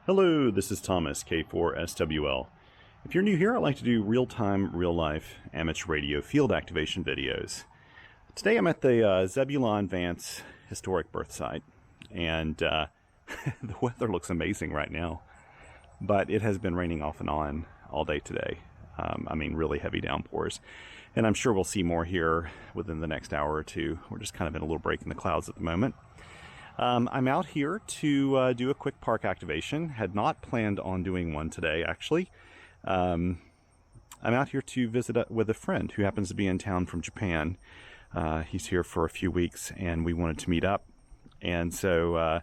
Hello, this is Thomas, K4SWL. If you're new here, I like to do real-time, real-life amateur radio field activation videos. Today I'm at the Zebulon Vance Historic Birth Site, and the weather looks amazing right now, but it has been raining off and on all day today. I mean, really heavy downpours, and I'm sure we'll see more here within the next hour or two. We're just kind of in a little break in the clouds at the moment. I'm out here to do a quick park activation. Had not planned on doing one today, actually. I'm out here to visit with a friend who happens to be in town from Japan. He's here for a few weeks, and we wanted to meet up. And so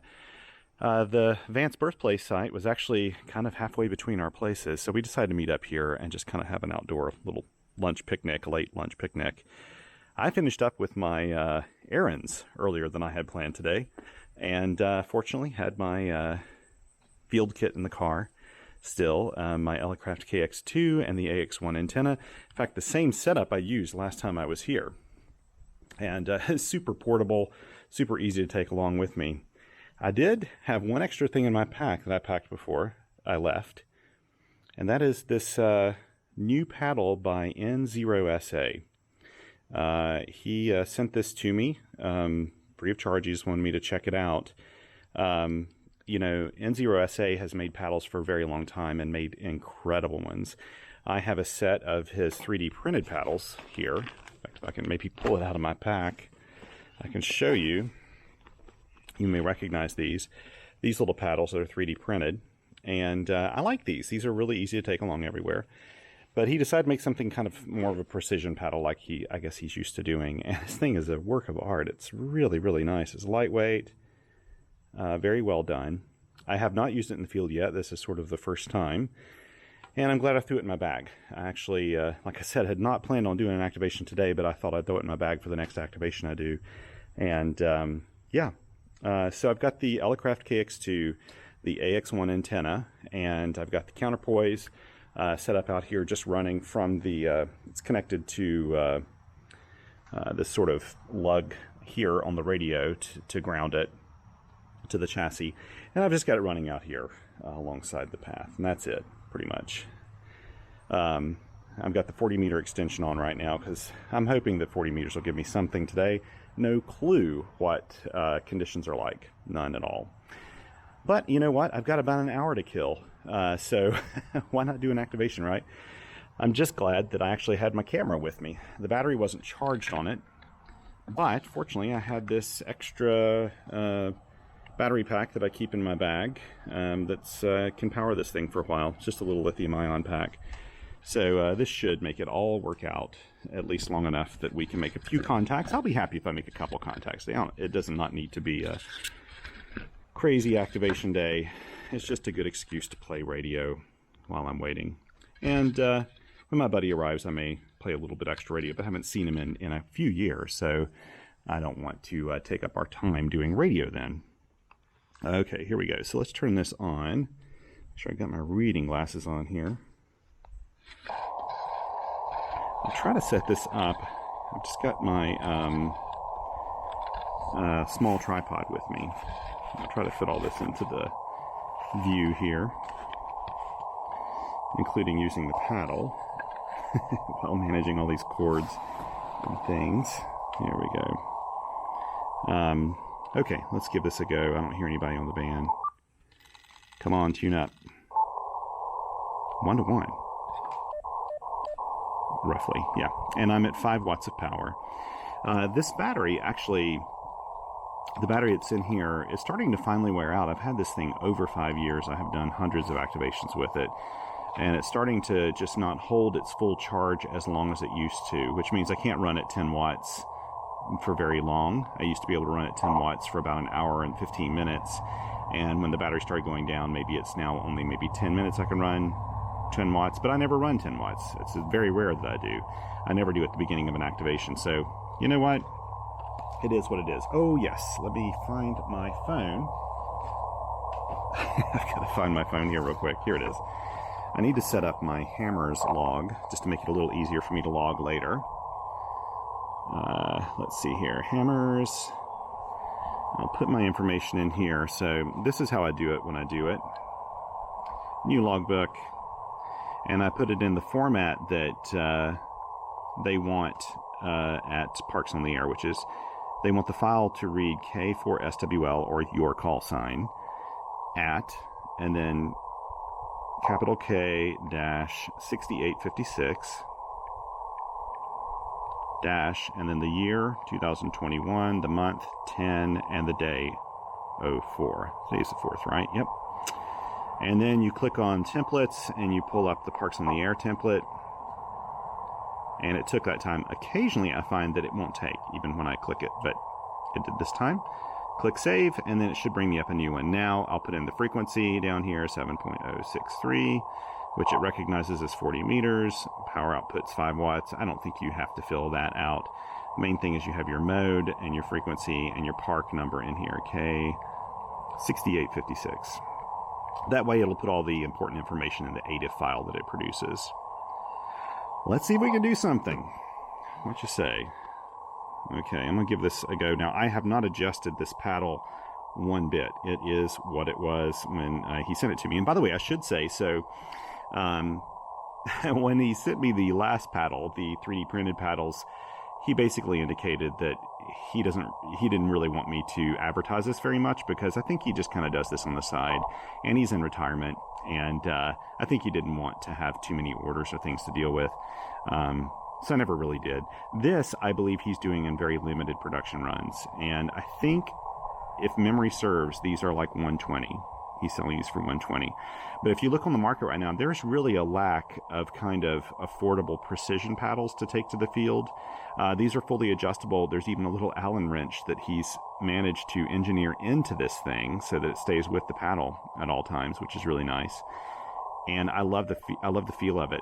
the Vance birthplace site was actually kind of halfway between our places, so we decided to meet up here and just kind of have an outdoor little lunch picnic, a late lunch picnic. I finished up with my errands earlier than I had planned today, and fortunately had my field kit in the car still, my Elecraft AX2 and the AX1 antenna. In fact, the same setup I used last time I was here. And it's super portable, super easy to take along with me. I did have one extra thing in my pack that I packed before I left, and that is this new paddle by N0SA. He sent this to me free of charge. He just wanted me to check it out. You know, N0SA has made paddles for a very long time and made incredible ones. I have a set of his 3D printed paddles here. In fact, if I can maybe pull it out of my pack, I can show you. You may recognize these. These little paddles that are 3D printed. And I like these. These are really easy to take along everywhere. But he decided to make something kind of more of a precision paddle like I guess he's used to doing. And this thing is a work of art. It's really, really nice. It's lightweight, very well done. I have not used it in the field yet. This is sort of the first time. And I'm glad I threw it in my bag. I actually, like I said, had not planned on doing an activation today, but I thought I'd throw it in my bag for the next activation I do. And yeah, so I've got the Elecraft KX2, the AX1 antenna, and I've got the counterpoise set up out here, just running from the, it's connected to this sort of lug here on the radio to ground it to the chassis. And I've just got it running out here alongside the path, and that's it, pretty much. I've got the 40 meter extension on right now because I'm hoping that 40 meters will give me something today. No clue what conditions are like, none at all. But you know what? I've got about an hour to kill, so why not do an activation, right? I'm just glad that I actually had my camera with me. The battery wasn't charged on it, but fortunately I had this extra battery pack that I keep in my bag that's can power this thing for a while. It's just a little lithium-ion pack. So this should make it all work out, at least long enough that we can make a few contacts. I'll be happy if I make a couple contacts. It does not need to be a crazy activation day. It's just a good excuse to play radio while I'm waiting. And when my buddy arrives, I may play a little bit extra radio, but I haven't seen him in a few years, so I don't want to take up our time doing radio then. Okay, here we go. So let's turn this on. Make sure I got my reading glasses on here. I'll try to set this up. I've just got my small tripod with me. I'll try to fit all this into the view here, including using the paddle while managing all these cords and things. Here we go. Okay, let's give this a go. I don't hear anybody on the band. Come on, tune up. 1 to 1. Roughly, yeah. And I'm at 5 watts of power. This battery, actually, the battery that's in here is starting to finally wear out. I've had this thing over 5 years. I have done hundreds of activations with it. And it's starting to just not hold its full charge as long as it used to, which means I can't run at 10 watts for very long. I used to be able to run at 10 watts for about an hour and 15 minutes. And when the battery started going down, maybe it's now only maybe 10 minutes I can run 10 watts, but I never run 10 watts. It's very rare that I do. I never do at the beginning of an activation. So, you know what? It is what it is. Oh, yes. Let me find my phone. I've got to find my phone here real quick. Here it is. I need to set up my hammers log just to make it a little easier for me to log later. Let's see here. Hammers. I'll put my information in here. So this is how I do it when I do it. new logbook, and I put it in the format that they want at Parks on the Air, which is they want the file to read K4SWL, or your call sign, at, and then capital K dash 6856 dash, and then the year 2021, the month 10, and the day 04. Today's the 4th, right? Yep. And then you click on templates and you pull up the Parks on the Air template. And it took that time. Occasionally I find that it won't take, even when I click it, but it did this time. Click save, and then it should bring me up a new one. Now I'll put in the frequency down here, 7.063, which it recognizes as 40 meters. Power output's 5 watts. I don't think you have to fill that out. Main thing is you have your mode and your frequency and your park number in here, K6856. That way it'll put all the important information in the ADIF file that it produces. Let's see if we can do something. What you say? Okay, I'm going to give this a go. Now, I have not adjusted this paddle one bit. It is what it was when he sent it to me. And by the way, I should say, so when he sent me the last paddle, the 3D printed paddles, he basically indicated that he didn't really want me to advertise this very much, because I think he just kind of does this on the side, and he's in retirement, and I think he didn't want to have too many orders or things to deal with. So I never really did. This, I believe he's doing in very limited production runs, and I think, if memory serves, these are like 120. He's selling these for 120. But if you look on the market right now, there's really a lack of kind of affordable precision paddles to take to the field. These are fully adjustable. There's even a little Allen wrench that he's managed to engineer into this thing so that it stays with the paddle at all times, which is really nice. And I love the feel of it.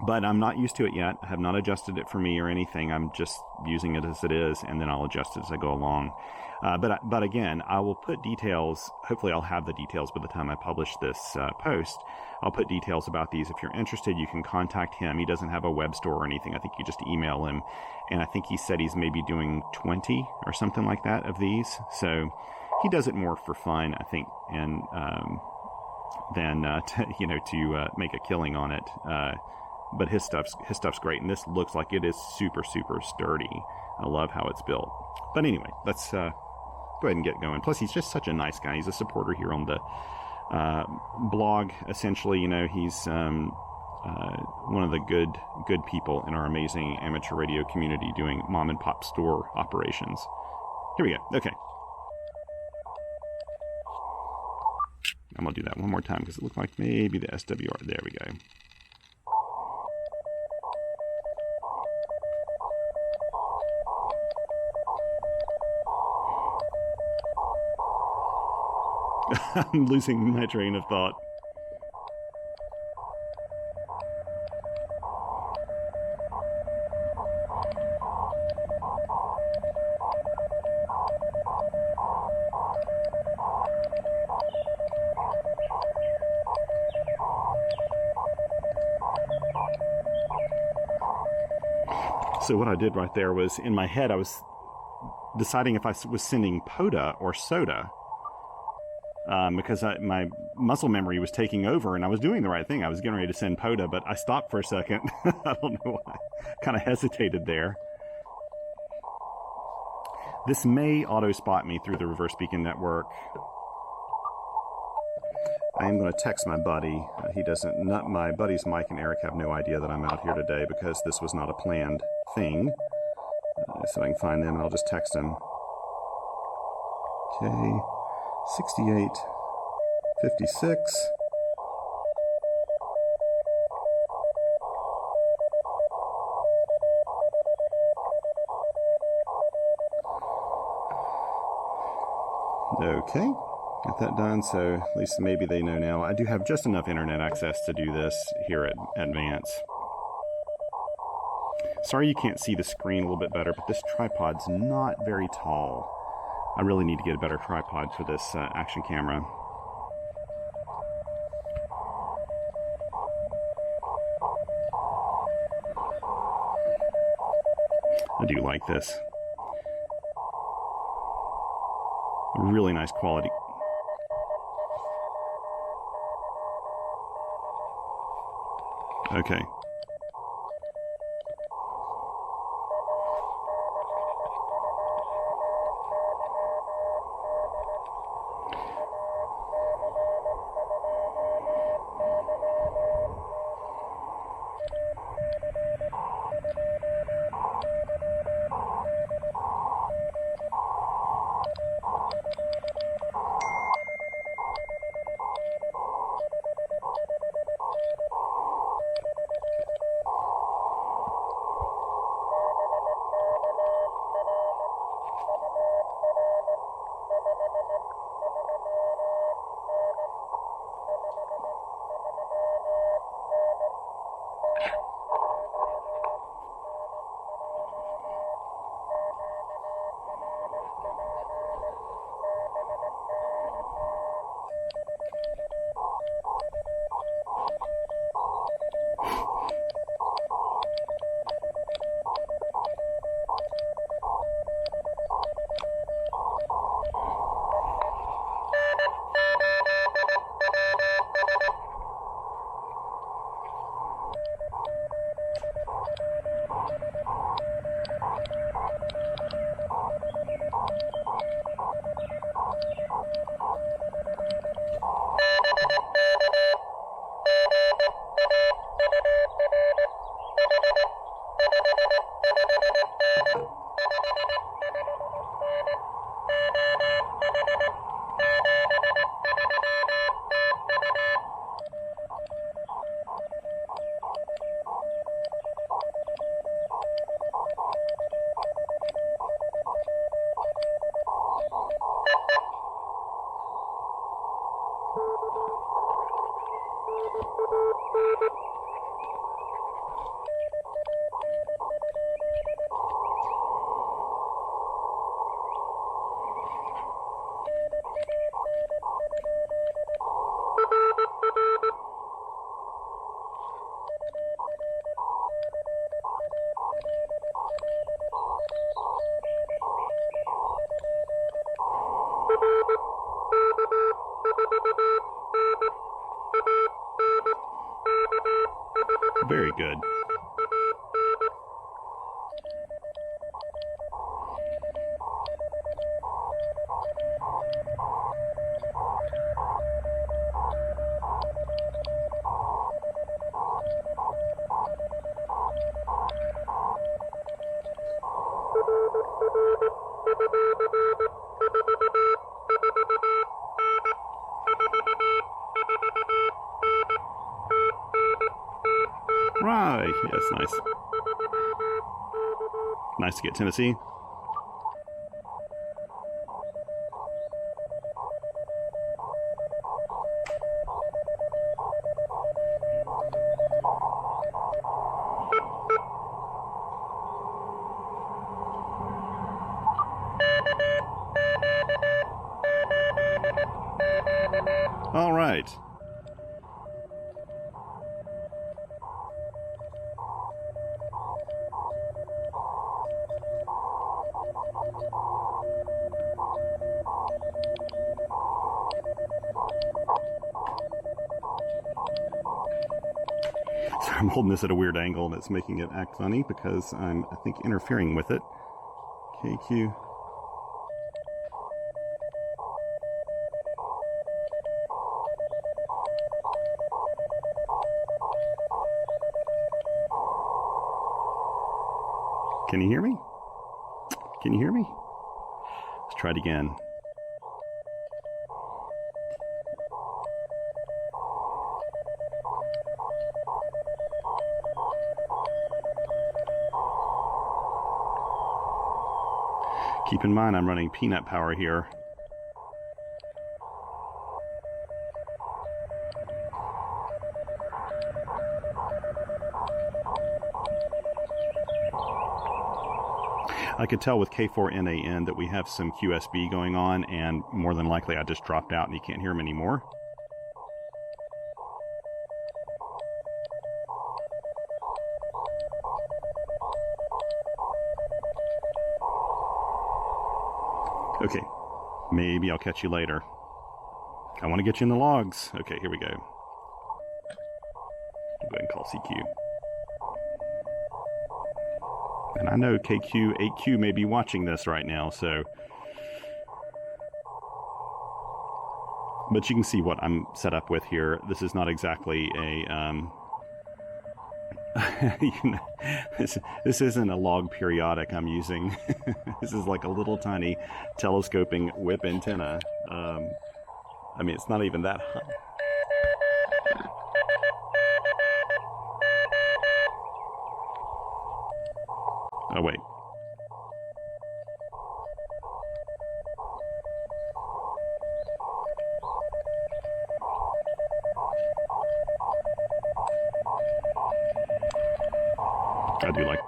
But I'm not used to it yet. I have not adjusted it for me or anything. I'm just using it as it is, and then I'll adjust it as I go along. But again, I will put details. Hopefully I'll have the details by the time I publish this post. I'll put details about these. If you're interested, you can contact him. He doesn't have a web store or anything. I think you just email him. And I think he said he's maybe doing 20 or something like that of these. So he does it more for fun, I think, and than to make a killing on it. But his stuff's great, and this looks like it is super, super sturdy. I love how it's built. But anyway, let's go ahead and get going. Plus, he's just such a nice guy. He's a supporter here on the blog. Essentially, he's one of the good people in our amazing amateur radio community doing mom and pop store operations. Here we go. Okay. I'm going to do that one more time because it looked like maybe the SWR. There we go. I'm losing my train of thought. So what I did right there was, in my head, I was deciding if I was sending POTA or SOTA. Because my muscle memory was taking over, and I was doing the right thing. I was getting ready to send POTA, but I stopped for a second. I don't know why. Kind of hesitated there. This may auto-spot me through the reverse beacon network. I am going to text my buddy. My buddies Mike and Eric have no idea that I'm out here today because this was not a planned thing. So I can find them, and I'll just text them. Okay. 6856. Okay, got that done, so at least maybe they know now. I do have just enough internet access to do this here at Advance. Sorry you can't see the screen a little bit better, but this tripod's not very tall. I really need to get a better tripod for this action camera. I do like this. Really nice quality. Okay. Very good. Right, yes, nice. Nice to get Tennessee. All right. So I'm holding this at a weird angle and it's making it act funny because I'm, I think, interfering with it. KQ. Can you hear me? Can you hear me? Let's try it again. Keep in mind I'm running peanut power here. I could tell with K4NAN that we have some QSB going on, and more than likely I just dropped out and you can't hear him anymore. Okay, maybe I'll catch you later. I want to get you in the logs. Okay, here we go. We'll go ahead and call CQ. And I know KQ8Q may be watching this right now, so... But you can see what I'm set up with here. This is not exactly a... you know, this isn't a log periodic I'm using. This is like a little tiny telescoping whip antenna. I mean, it's not even that high. Oh, wait. I do like...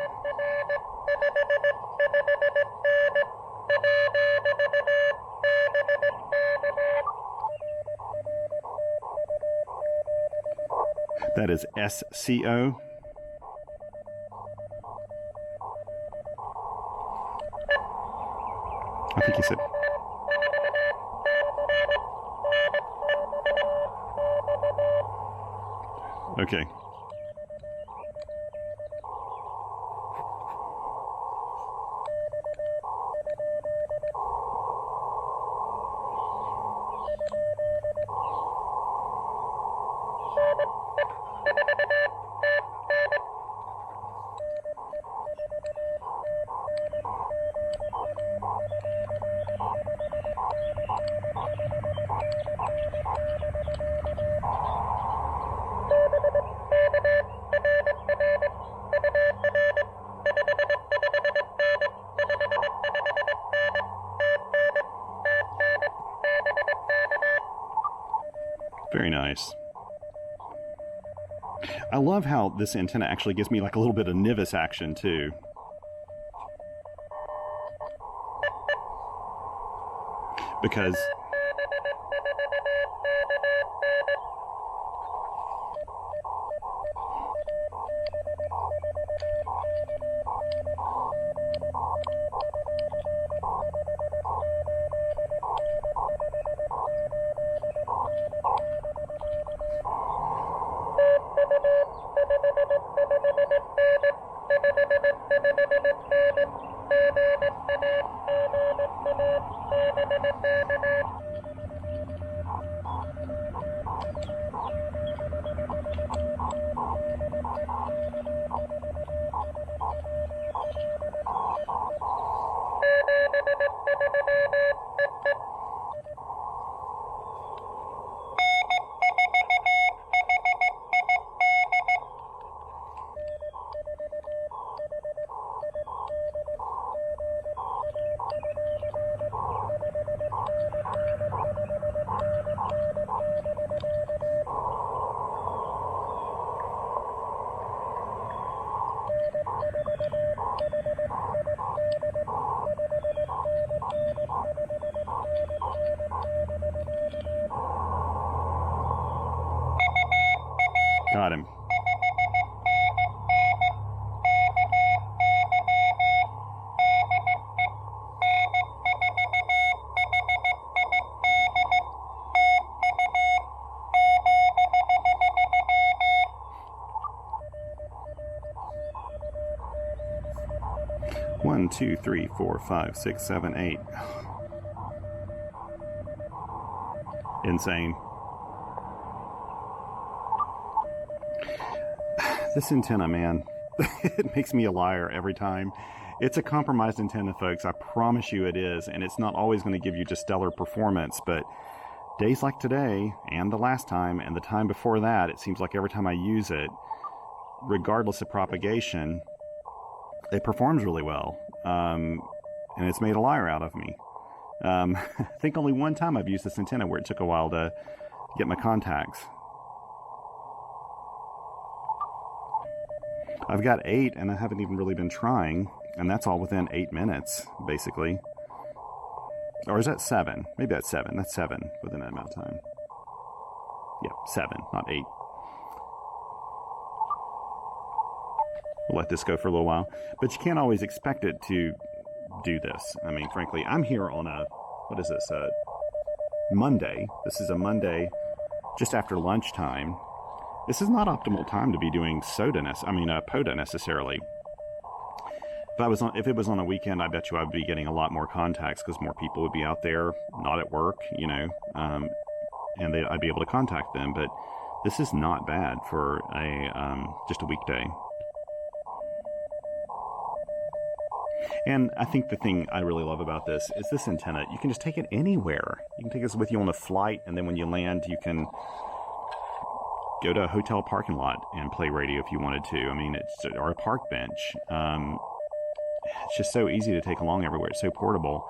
That is SCO. I think he said... Okay. Very nice. I love how this antenna actually gives me like a little bit of NIVIS action too. Because got him. One, two, three, 4, 5, 6, 7, 8. Insane. This antenna, man, it makes me a liar every time. It's a compromised antenna, folks. I promise you it is. And it's not always going to give you just stellar performance. But days like today, and the last time, and the time before that, it seems like every time I use it, regardless of propagation, it performs really well. And it's made a liar out of me. I think only one time I've used this antenna where it took a while to get my contacts. I've got 8, and I haven't even really been trying, and that's all within 8 minutes, basically. Or is that 7? Maybe that's 7. That's 7 within that amount of time. Yeah, 7, not 8. We'll let this go for a little while. But you can't always expect it to do this. I mean, frankly, I'm here on a, what is this, Monday. This is a Monday just after lunchtime. This is not optimal time to be doing POTA necessarily. If it was on a weekend, I bet you I would be getting a lot more contacts because more people would be out there, not at work, and I'd be able to contact them. But this is not bad for just a weekday. And I think the thing I really love about this is this antenna. You can just take it anywhere. You can take this with you on a flight, and then when you land, you can go to a hotel parking lot and play radio if you wanted to. I mean, or a park bench. It's just so easy to take along everywhere. It's so portable.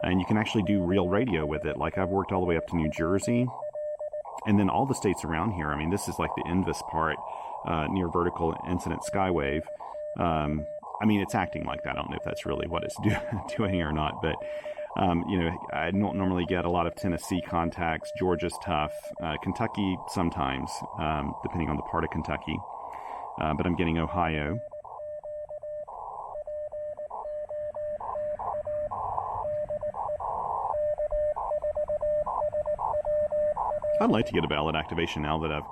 And you can actually do real radio with it. Like, I've worked all the way up to New Jersey. And then all the states around here. I mean, this is like the Invis part, near vertical incident skywave. I mean, it's acting like that. I don't know if that's really what it's doing or not. But, I don't normally get a lot of Tennessee contacts. Georgia's tough. Kentucky sometimes, depending on the part of Kentucky. But I'm getting Ohio. I'd like to get a valid activation now that I've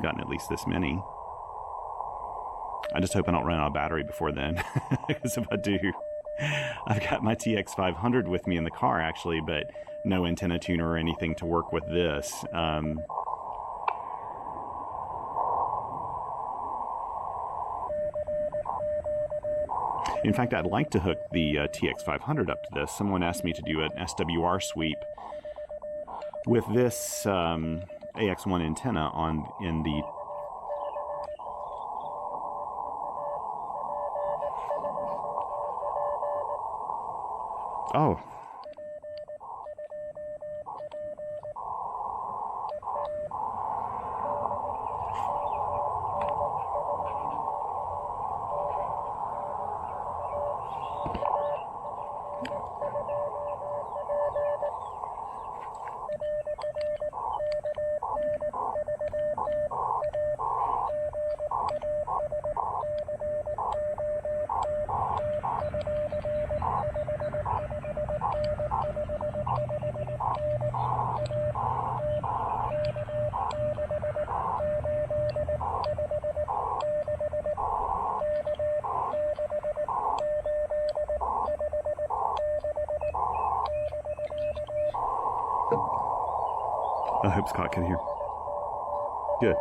gotten at least this many. I just hope I don't run out of battery before then, because if I do, I've got my TX500 with me in the car actually, but no antenna tuner or anything to work with this. In fact, I'd like to hook the TX500 up to this. Someone asked me to do an SWR sweep with this AX1 antenna in the oh. I hope Scott can hear. Good.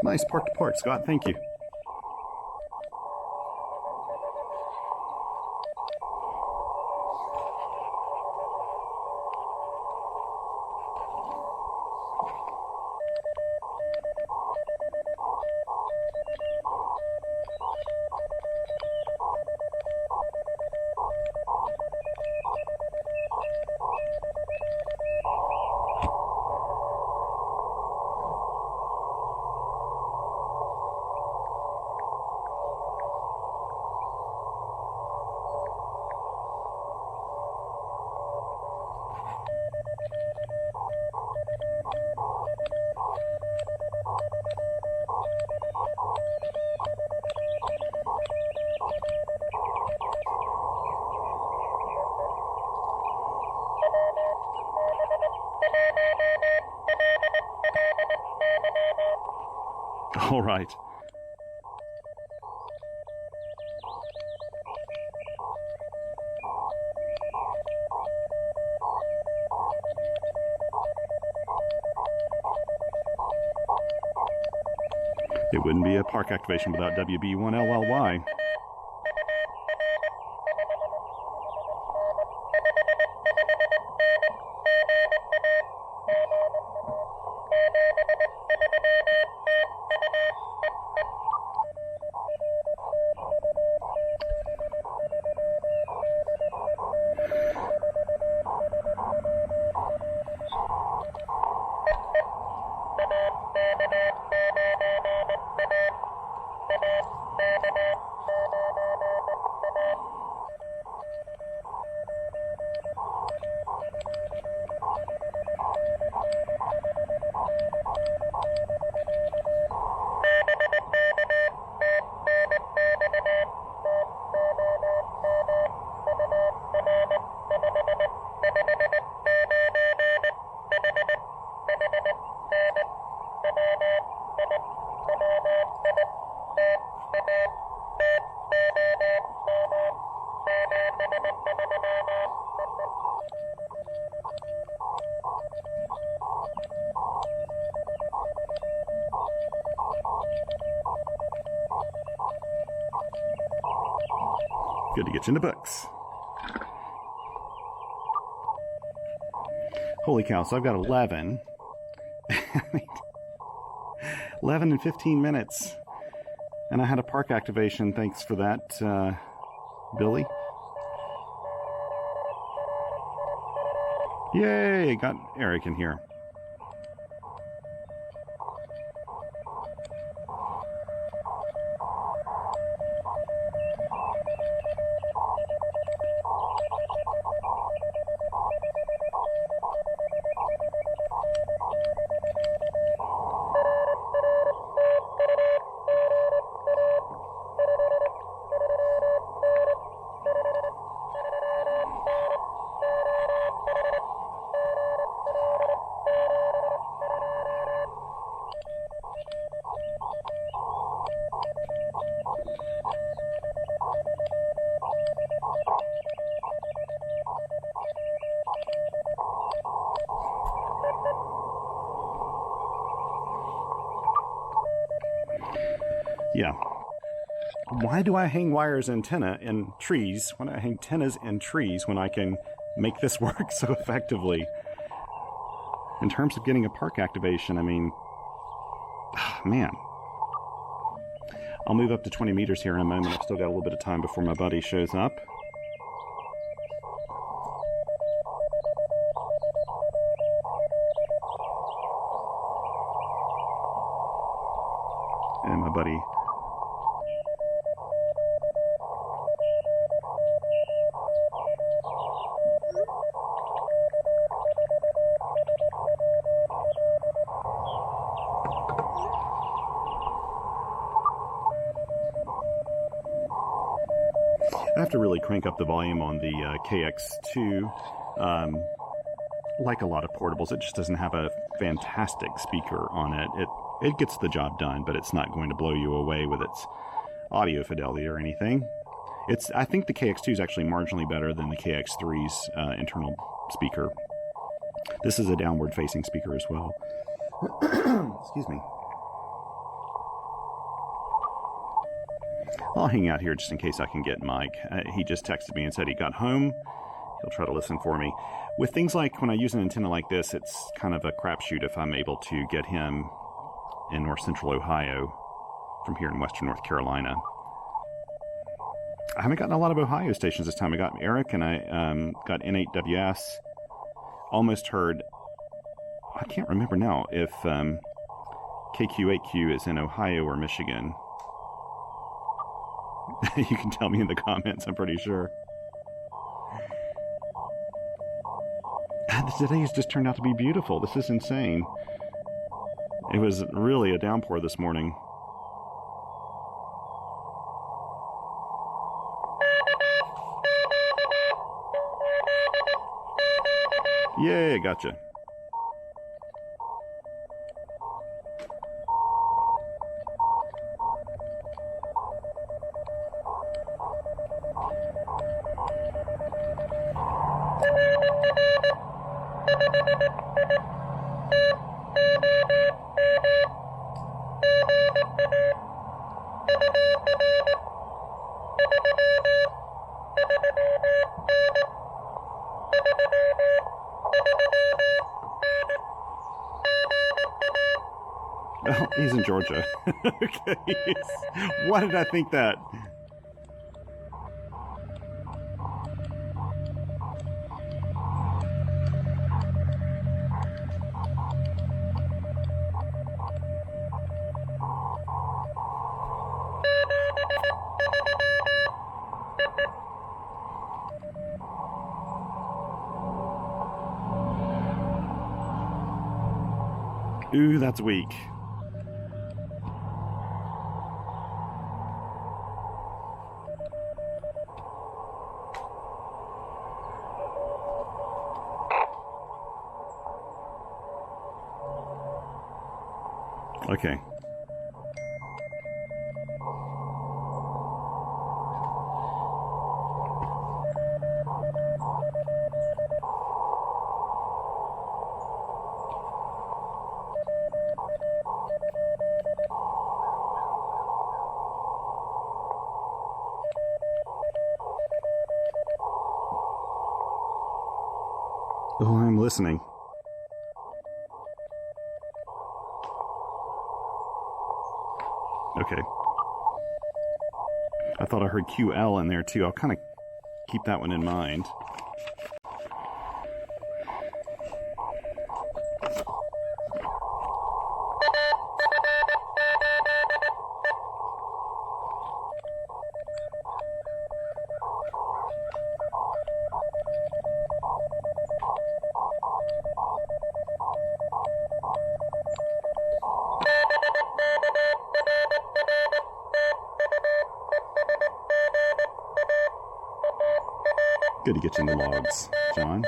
Nice park to park, Scott. Thank you. All right. It wouldn't be a park activation without WB1LLY. Good to get you in the books. Holy cow, so I've got 11. 11 and 15 minutes. And I had a park activation. Thanks for that, Billy. Yay, got Eric in here. Yeah. Why do I hang wires antenna in trees? Why do I hang antennas in trees when I can make this work so effectively? In terms of getting a park activation, I mean, man. I'll move up to 20 meters here in a moment. I've still got a little bit of time before my buddy shows up. And my buddy I have to really crank up the volume on the KX2. Like a lot of portables, it just doesn't have a fantastic speaker on it. It gets the job done, but it's not going to blow you away with its audio fidelity or anything. I think the KX2 is actually marginally better than the KX3's internal speaker. This is a downward-facing speaker as well. Excuse me. I'll hang out here just in case I can get Mike. He just texted me and said he got home. He'll try to listen for me. With things like when I use an antenna like this, it's kind of a crapshoot if I'm able to get him in north central Ohio from here in western North Carolina. I haven't gotten a lot of Ohio stations this time. I got Eric and I got N0SA. Almost heard, I can't remember now if KQ8Q is in Ohio or Michigan. You can tell me in the comments, I'm pretty sure. Today has just turned out to be beautiful. This is insane. It was really a downpour this morning. Yay, gotcha. Oh, he's in Georgia. Okay. Why did I think that? Ooh, that's weak. Okay. Oh, I'm listening. Okay. I thought I heard QL in there too. I'll kind of keep that one in mind. Good to get you in the logs, John.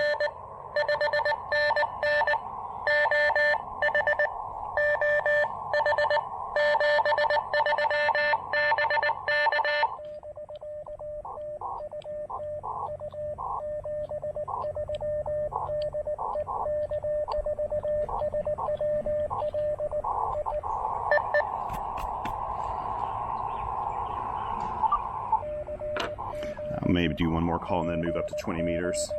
I'll maybe do one more call and then move up to 20 meters.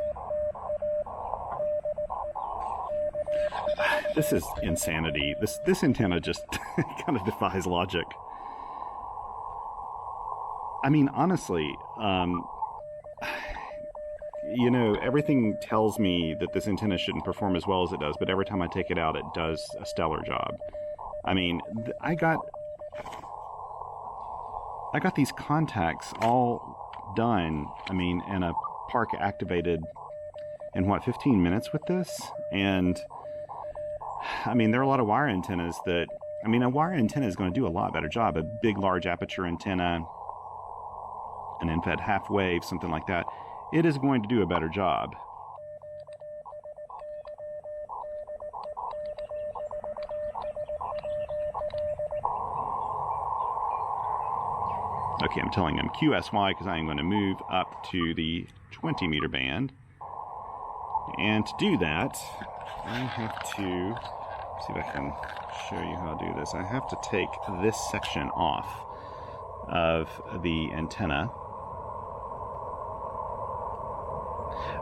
This is insanity. This antenna just kind of defies logic. I mean, honestly, you know, everything tells me that this antenna shouldn't perform as well as it does, but every time I take it out, it does a stellar job. I mean, I got these contacts all done, I mean, in a park activated in what, 15 minutes with this? And I mean, there are a lot of wire antennas that, I mean, a wire antenna is going to do a lot better job. A big, large aperture antenna, an end-fed half wave, something like that, it is going to do a better job. Okay, I'm telling them QSY because I am going to move up to the 20 meter band. And to do that, I have to see if I can show you how to do this. I have to take this section off of the antenna.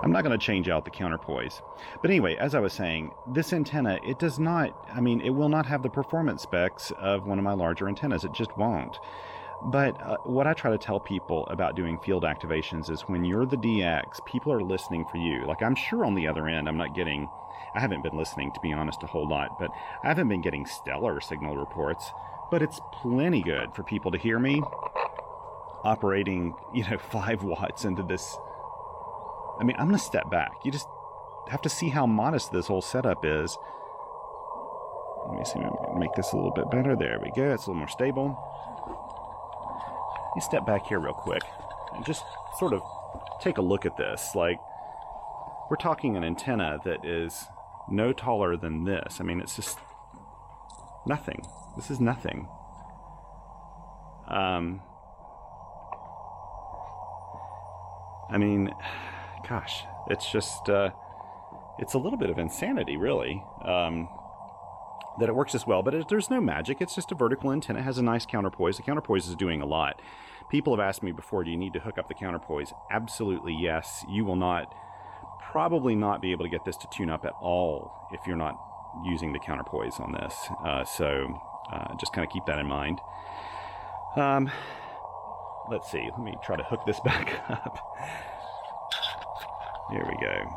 I'm not going to change out the counterpoise. But anyway, as I was saying, this antenna, it does not, I mean, it will not have the performance specs of one of my larger antennas. It just won't. But what I try to tell people about doing field activations is when you're the DX, people are listening for you. Like, I'm sure on the other end, I haven't been listening, to be honest, a whole lot, but I haven't been getting stellar signal reports, but it's plenty good for people to hear me operating, 5 watts into this. I mean, I'm going to step back. You just have to see how modest this whole setup is. Let me see if I can make this a little bit better. There we go. It's a little more stable. Let me step back here real quick and just sort of take a look at this. Like, we're talking an antenna that is no taller than this. I mean, it's just nothing. This is nothing. I mean, gosh, it's just, it's a little bit of insanity, really, that it works this well. But there's no magic. It's just a vertical antenna. It has a nice counterpoise. The counterpoise is doing a lot. People have asked me before, do you need to hook up the counterpoise? Absolutely, yes. You will probably not be able to get this to tune up at all if you're not using the counterpoise on this. So just kind of keep that in mind. Let's see. Let me try to hook this back up. Here we go.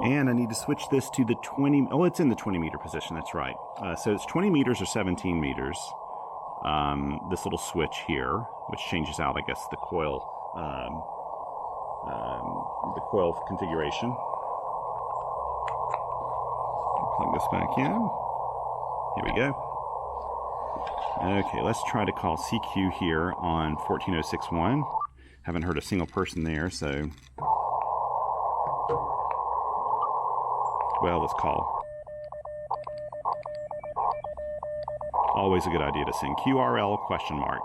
And I need to switch this to the 20... Oh, it's in the 20 meter position. That's right. So it's 20 meters or 17 meters. This little switch here, which changes out, I guess, the coil the coil configuration. Plug this back in. Here we go. Okay, let's try to call CQ here on 14061. Haven't heard a single person there, so... Well, let's call. Always a good idea to send QRL question mark.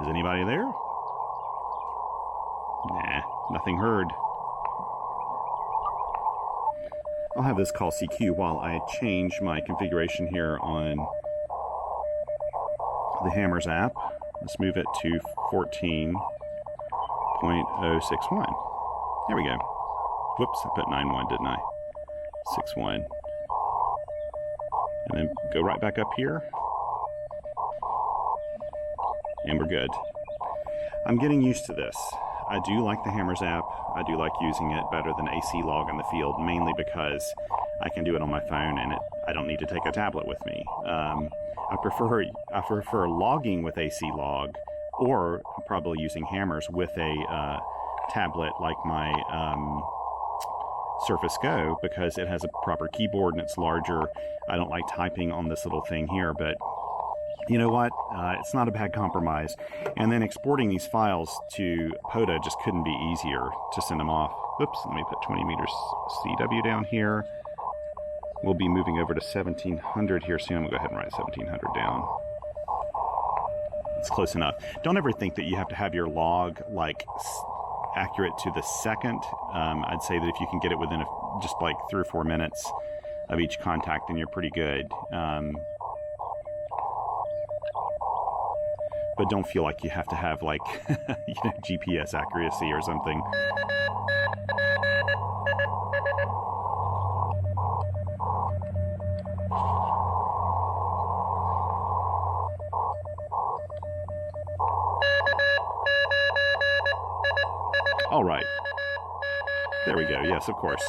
Is anybody there? Nah, nothing heard. I'll have this call CQ while I change my configuration here on the Hammers app. Let's move it to 14.061. There we go. Whoops, I put 9.1, didn't I? 6.1. And then go right back up here. And we're good. I'm getting used to this. I do like the Hammers app. I do like using it better than AC log in the field, mainly because I can do it on my phone and I don't need to take a tablet with me. I prefer logging with AC log, or probably using Hammers with a tablet like my Surface Go, because it has a proper keyboard and it's larger. I don't like typing on this little thing here, but you know what? It's not a bad compromise. And then exporting these files to POTA just couldn't be easier to send them off. Oops, let me put 20 meters CW down here. We'll be moving over to 1700 here soon. We'll go ahead and write 1700 down. It's close enough. Don't ever think that you have to have your log like accurate to the second. I'd say that if you can get it within just like 3 or 4 minutes of each contact, then you're pretty good. But don't feel like you have to have like GPS accuracy or something. All right. There we go. Yes, of course.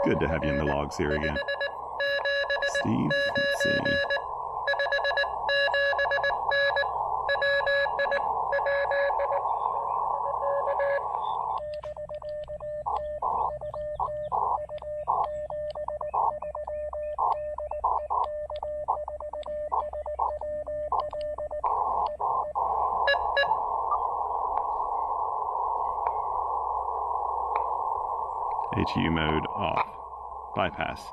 Good to have you in the logs here again. Steve, let's see. HU mode off. Bypass.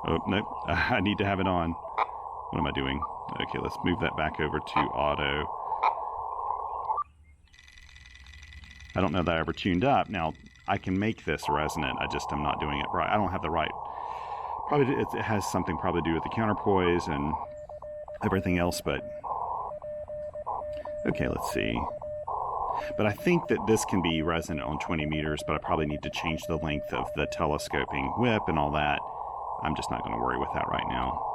Oh, nope. I need to have it on. What am I doing? Okay, let's move that back over to auto. I don't know that I ever tuned up. Now, I can make this resonant. I just am not doing it right. I don't have the right... Probably it has something probably to do with the counterpoise and everything else, but... Okay, let's see. But I think that this can be resonant on 20 meters, but I probably need to change the length of the telescoping whip and all that. I'm just not going to worry with that right now.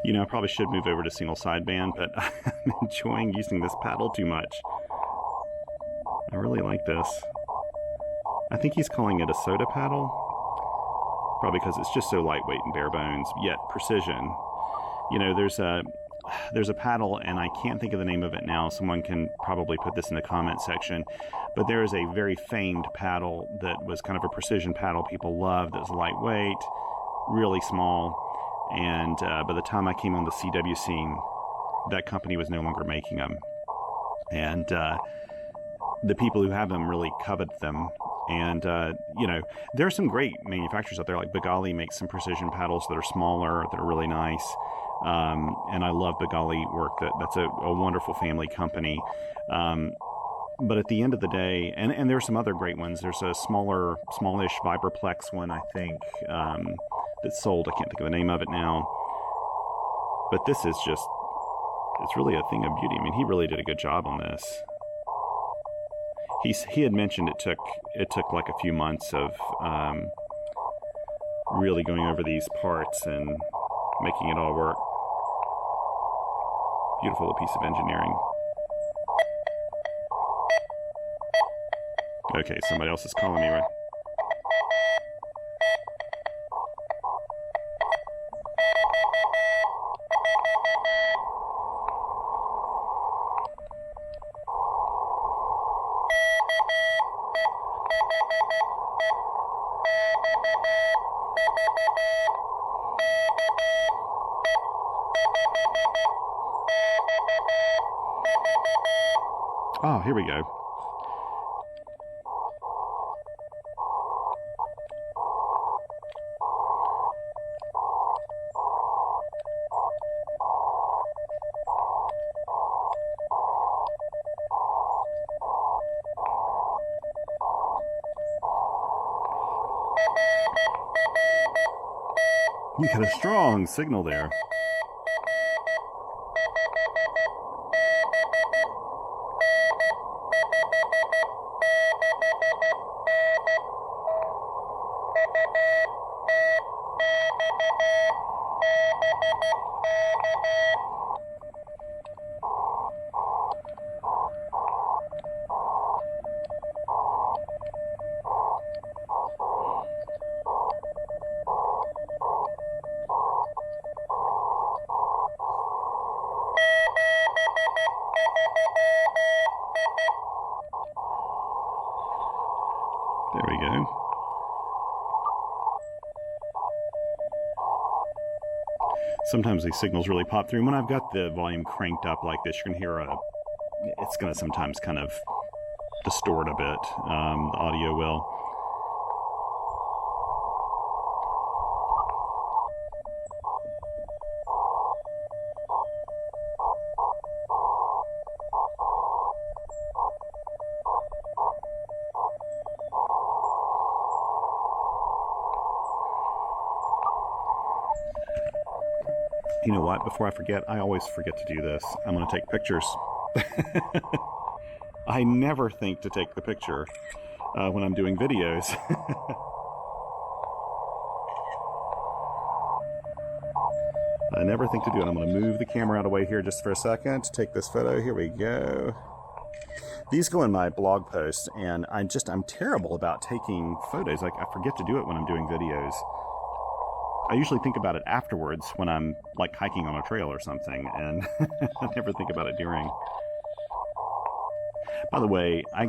You know, I probably should move over to single sideband, but I'm enjoying using this paddle too much. I really like this. I think he's calling it a soda paddle. Probably because it's just so lightweight and bare bones, yet precision. You know, there's a paddle, and I can't think of the name of it now. Someone can probably put this in the comment section. But there is a very famed paddle that was kind of a precision paddle people loved. That was lightweight, really small. And by the time I came on the CW scene, that company was no longer making them. And the people who have them really covet them. And, you know, there are some great manufacturers out there, like Begali makes some precision paddles that are smaller, that are really nice. And I love Begali work. That's a wonderful family company. But at the end of the day, and there's some other great ones. There's a smallish Vibraplex one, I think, that's sold. I can't think of the name of it now. But this is just it's really a thing of beauty. I mean, he really did a good job on this. He had mentioned it took like a few months of really going over these parts and making it all work. Beautiful little piece of engineering. Okay, somebody else is calling me, right? Oh, here we go. You got a strong signal there. There we go. Sometimes these signals really pop through. And when I've got the volume cranked up like this, you're going to hear it's going to sometimes kind of distort a bit. The audio will. You know what? Before I forget, I always forget to do this. I'm going to take pictures. I never think to take the picture when I'm doing videos. I never think to do it. I'm going to move the camera out of the way here just for a second to take this photo. Here we go. These go in my blog posts, and I'm terrible about taking photos. Like, I forget to do it when I'm doing videos. I usually think about it afterwards when I'm like hiking on a trail or something, and I never think about it during. By the way, I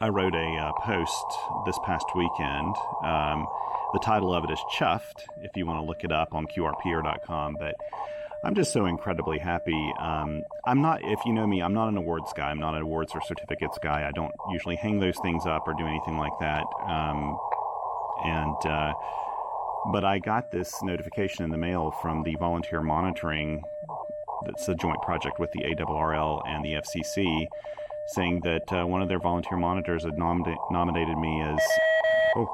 wrote a post this past weekend. The title of it is Chuffed, if you want to look it up on qrpr.com, but I'm just so incredibly happy. I'm not, if you know me, I'm not an awards guy. I'm not an awards or certificates guy. I don't usually hang those things up or do anything like that. But I got this notification in the mail from the volunteer monitoring, that's a joint project with the ARRL and the FCC, saying that one of their volunteer monitors had nominated me as... Oh.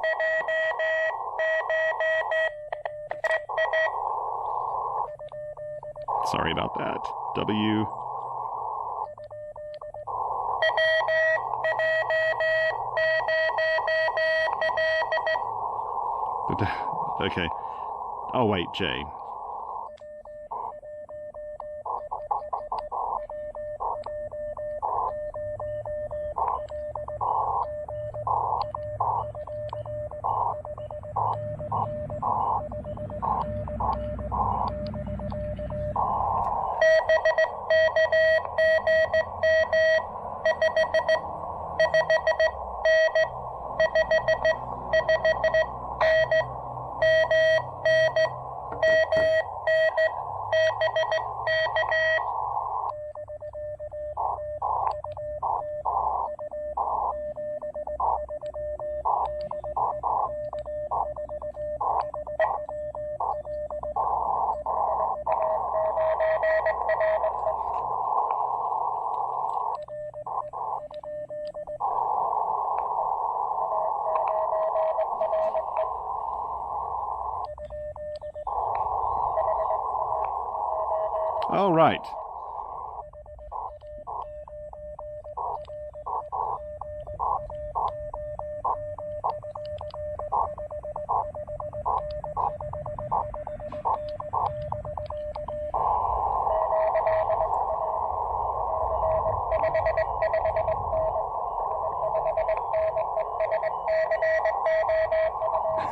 Sorry about that. W... Okay. Oh, wait, J. All right.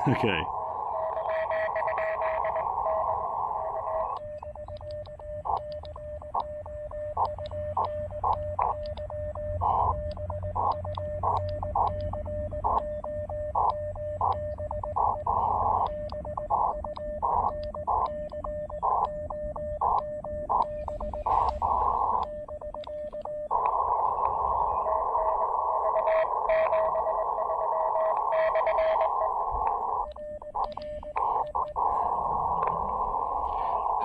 Okay.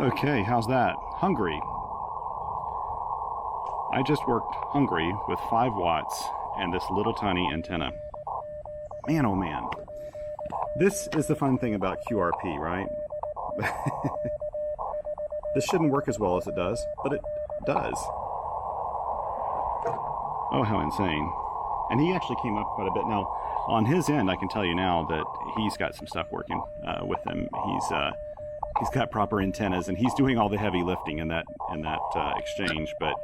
Okay, how's that? Hungry. I just worked hungry with 5 watts and this little tiny antenna. Man, oh man. This is the fun thing about QRP, right? This shouldn't work as well as it does, but it does. Oh, how insane. And he actually came up quite a bit. Now, on his end, I can tell you now that he's got some stuff working with him. He's got proper antennas, and he's doing all the heavy lifting in that exchange. But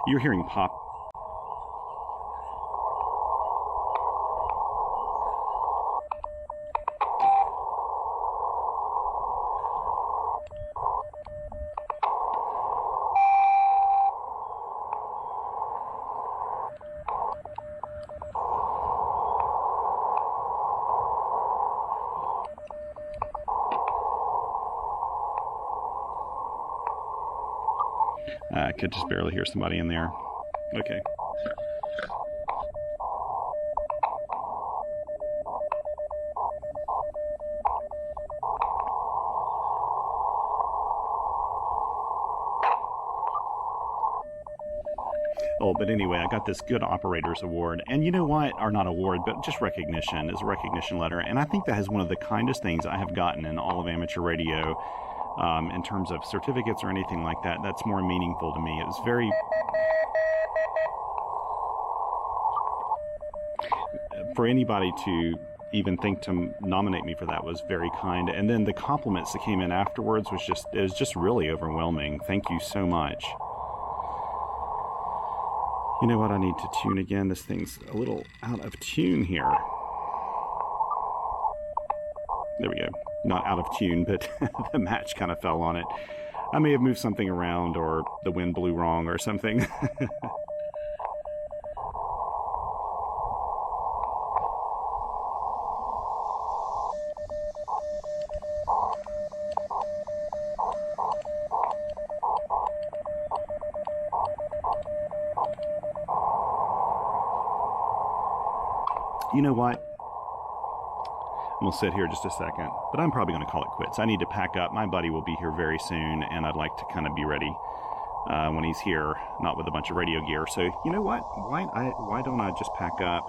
you're hearing pop. I could just barely hear somebody in there. Okay. Oh, but anyway, I got this Good Operators Award. And you know what? Or not award, but just recognition. It's a recognition letter. And I think that is one of the kindest things I have gotten in all of amateur radio. In terms of certificates or anything like that, that's more meaningful to me. It was very... For anybody to even think to nominate me for that was very kind. And then the compliments that came in afterwards was just really overwhelming. Thank you so much. You know what? I need to tune again. This thing's a little out of tune here. There we go. Not out of tune, but the match kind of fell on it. I may have moved something around, or the wind blew wrong or something. You know what? I'm going to sit here just a second, but I'm probably going to call it quits. I need to pack up. My buddy will be here very soon, and I'd like to kind of be ready when he's here, not with a bunch of radio gear. So, you know what? Why don't I just pack up?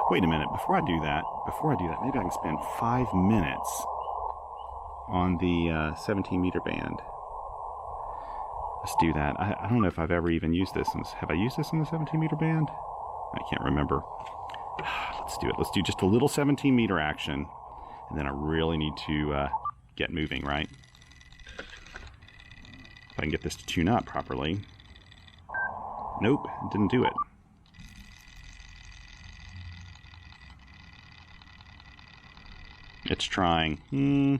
Wait a minute. Before I do that, maybe I can spend 5 minutes on the 17 meter band. Let's do that. I don't know if I've ever even used this. Have I used this in the 17 meter band? I can't remember. Let's do it. Let's do just a little 17 meter action. And then I really need to get moving, right? If I can get this to tune up properly. Nope, it didn't do it. It's trying.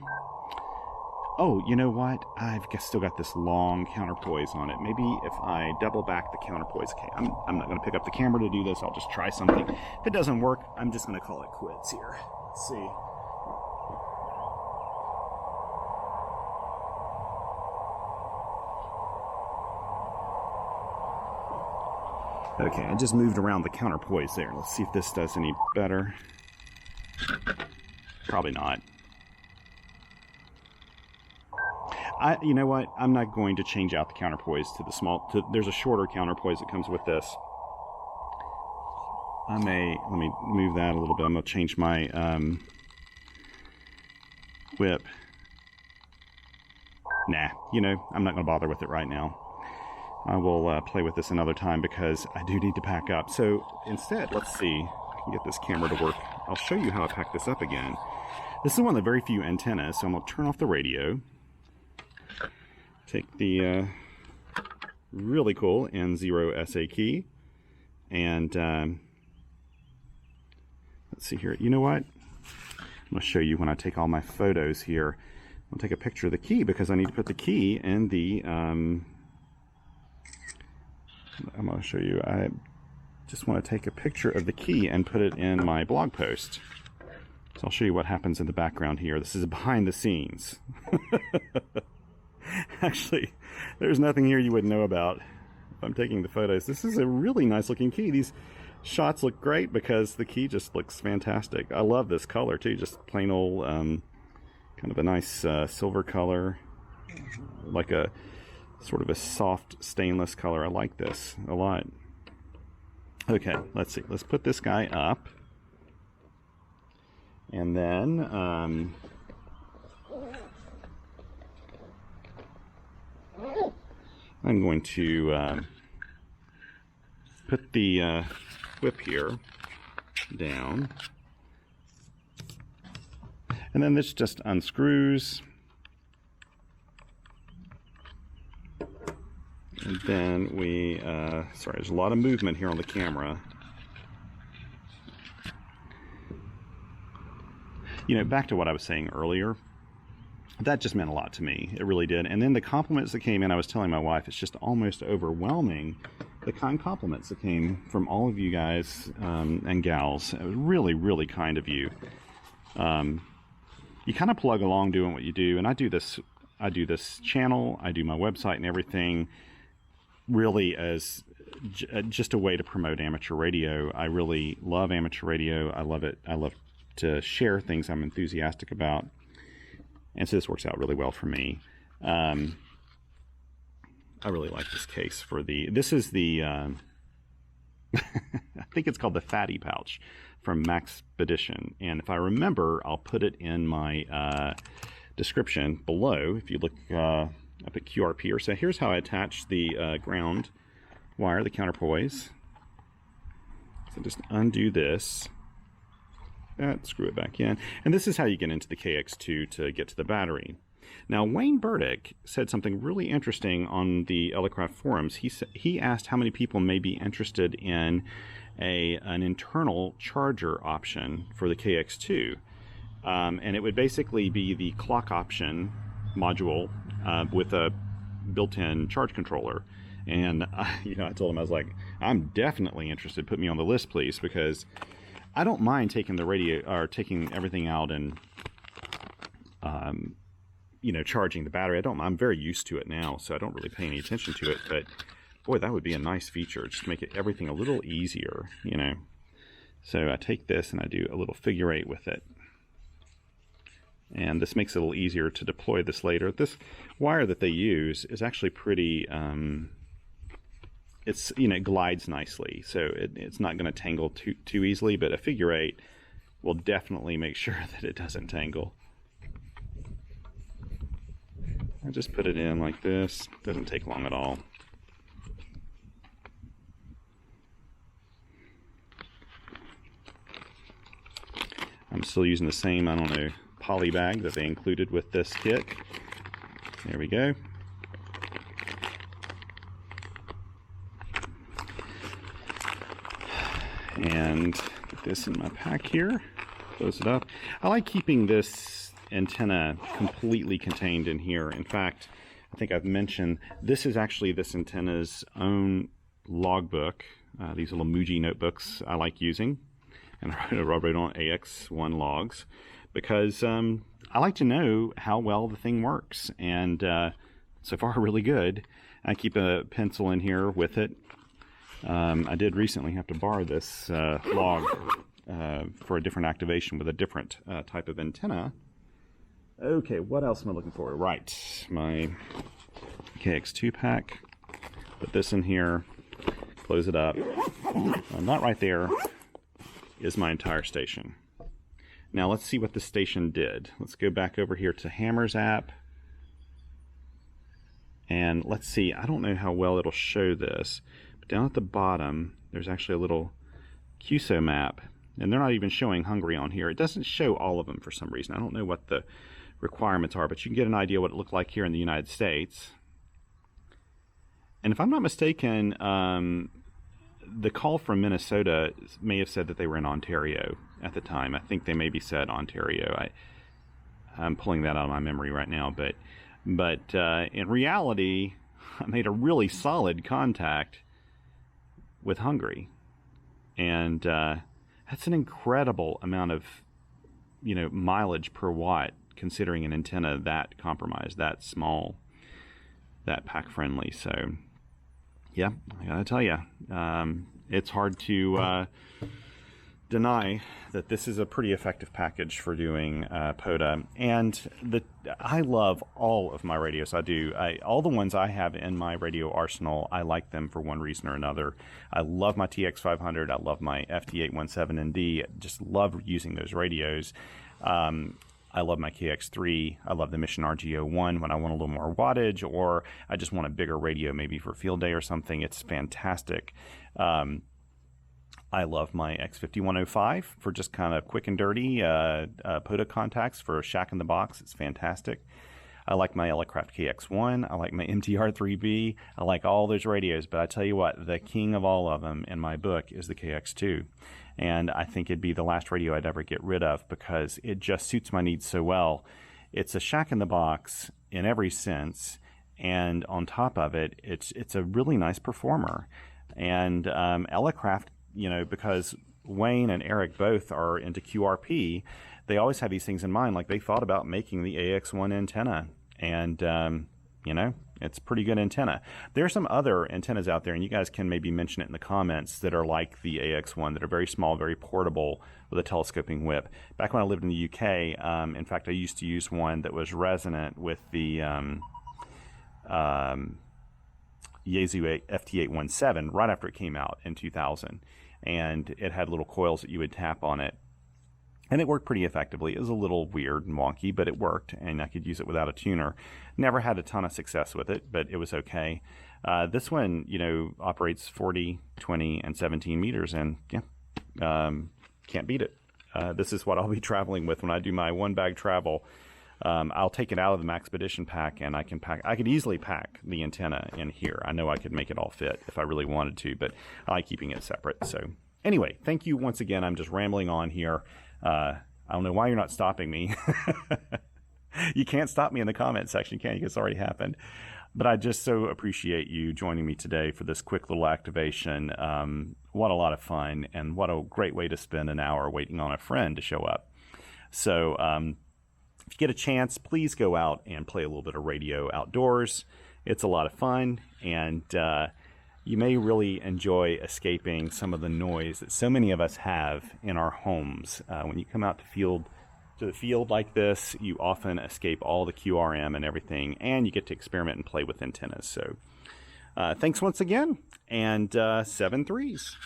Oh, you know what? I've still got this long counterpoise on it. Maybe if I double back the counterpoise. Okay, I'm not going to pick up the camera to do this. I'll just try something. If it doesn't work, I'm just going to call it quits here. Let's see. Okay, I just moved around the counterpoise there. Let's see if this does any better. Probably not. You know what? I'm not going to change out the counterpoise to the small. There's a shorter counterpoise that comes with this. let me move that a little bit. I'm going to change my whip. Nah, you know, I'm not going to bother with it right now. I will play with this another time because I do need to pack up. So instead, let's see if I can get this camera to work. I'll show you how I pack this up again. This is one of the very few antennas, so I'm going to turn off the radio. Take the really cool N0SA key, and let's see here. You know what? I'm going to show you when I take all my photos here. I'll take a picture of the key because I need to put the key in the I'm going to show you. I just want to take a picture of the key and put it in my blog post. So I'll show you what happens in the background here. This is behind the scenes. Actually, there's nothing here you wouldn't know about if I'm taking the photos. This is a really nice looking key. These shots look great because the key just looks fantastic. I love this color too, just plain old kind of a nice silver color, like a sort of a soft stainless color. I like this a lot. Okay, let's see. Let's put this guy up. And then I'm going to put the whip here down. And then this just unscrews. And then we, sorry, there's a lot of movement here on the camera. You know, back to what I was saying earlier, that just meant a lot to me. It really did. And then the compliments that came in, I was telling my wife, it's just almost overwhelming. The kind compliments that came from all of you guys and gals. It was really, really kind of you. You kind of plug along doing what you do. And I do this channel, I do my website and everything really as just a way to promote amateur radio. I really love amateur radio. I love it. I love to share things I'm enthusiastic about. And so this works out really well for me. I really like this case for this is the, I think it's called the Fatty Pouch from Maxpedition. And if I remember, I'll put it in my description below. If you look up at QRP or so, here's how I attach the ground wire, the counterpoise. So just undo this. Screw it back in. And this is how you get into the KX2 to get to the battery. Now, Wayne Burdick said something really interesting on the Elecraft forums. He asked how many people may be interested in an internal charger option for the KX2. And it would basically be the clock option module with a built-in charge controller. And I told him, I was like, I'm definitely interested. Put me on the list, please, because I don't mind taking the radio or taking everything out and charging the battery. I'm very used to it now, so I don't really pay any attention to it. But boy, that would be a nice feature, just to make everything a little easier, So I take this and I do a little figure eight with it. And this makes it a little easier to deploy this later. This wire that they use is actually pretty, it glides nicely, so it's not going to tangle too easily, but a figure eight will definitely make sure that it doesn't tangle. I just put it in like this. Doesn't take long at all. I'm still using the same, poly bag that they included with this kit. There we go. And put this in my pack here. Close it up. I like keeping this antenna completely contained in here. In fact, I think I've mentioned this is actually this antenna's own logbook. These little Muji notebooks I like using. And I wrote on AX1 logs because I like to know how well the thing works. And so far, really good. I keep a pencil in here with it. I did recently have to borrow this log for a different activation with a different type of antenna. Okay, what else am I looking for? Right, my KX2 pack. Put this in here, close it up. Not right there. is my entire station. Now let's see what the station did. Let's go back over here to Hammer's app. And let's see, I don't know how well it'll show this, but down at the bottom, there's actually a little QSO map. And they're not even showing Hungary on here. It doesn't show all of them for some reason. I don't know what the requirements are, but you can get an idea what it looked like here in the United States. And if I'm not mistaken, the call from Minnesota may have said that they were in Ontario at the time. I think they maybe said Ontario. I'm pulling that out of my memory right now, but in reality, I made a really solid contact with Hungary, and that's an incredible amount of, mileage per watt, considering an antenna that compromised, that small, that pack friendly. So, yeah, I gotta tell you, it's hard to deny that this is a pretty effective package for doing POTA. And I love all of my radios. I do. All the ones I have in my radio arsenal, I like them for one reason or another. I love my TX500. I love my FT817ND. Just love using those radios. I love my KX3. I love the Mission RG01 when I want a little more wattage, or I just want a bigger radio maybe for field day or something. It's fantastic. I love my X5105 for just kind of quick and dirty POTA contacts for a shack in the box. It's fantastic. I like my Elecraft KX1. I like my MTR3B. I like all those radios, but I tell you what, the king of all of them in my book is the KX2. And I think it'd be the last radio I'd ever get rid of because it just suits my needs so well. It's a shack in the box in every sense, and on top of it, it's a really nice performer. And Elecraft, because Wayne and Eric both are into QRP, they always have these things in mind. Like, they thought about making the AX1 antenna, and it's a pretty good antenna. There are some other antennas out there, and you guys can maybe mention it in the comments, that are like the AX1, that are very small, very portable, with a telescoping whip. Back when I lived in the UK, in fact, I used to use one that was resonant with the Yaesu FT817 right after it came out in 2000. And it had little coils that you would tap on it. And it worked pretty effectively. It was a little weird and wonky, but it worked, and I could use it without a tuner. Never had a ton of success with it, but it was okay. This one, operates 40, 20, and 17 meters, and can't beat it. This is what I'll be traveling with when I do my one-bag travel. I'll take it out of the Maxpedition pack, and I could easily pack the antenna in here. I know I could make it all fit if I really wanted to, but I like keeping it separate. So anyway, thank you once again. I'm just rambling on here. I don't know why you're not stopping me. You can't stop me in the comment section, can you? It's already happened. But I just so appreciate you joining me today for this quick little activation. What a lot of fun, and what a great way to spend an hour waiting on a friend to show up. So if you get a chance, please go out and play a little bit of radio outdoors. It's a lot of fun, and you may really enjoy escaping some of the noise that so many of us have in our homes. When you come out to the field like this, you often escape all the QRM and everything, and you get to experiment and play with antennas. So thanks once again, and 7 threes.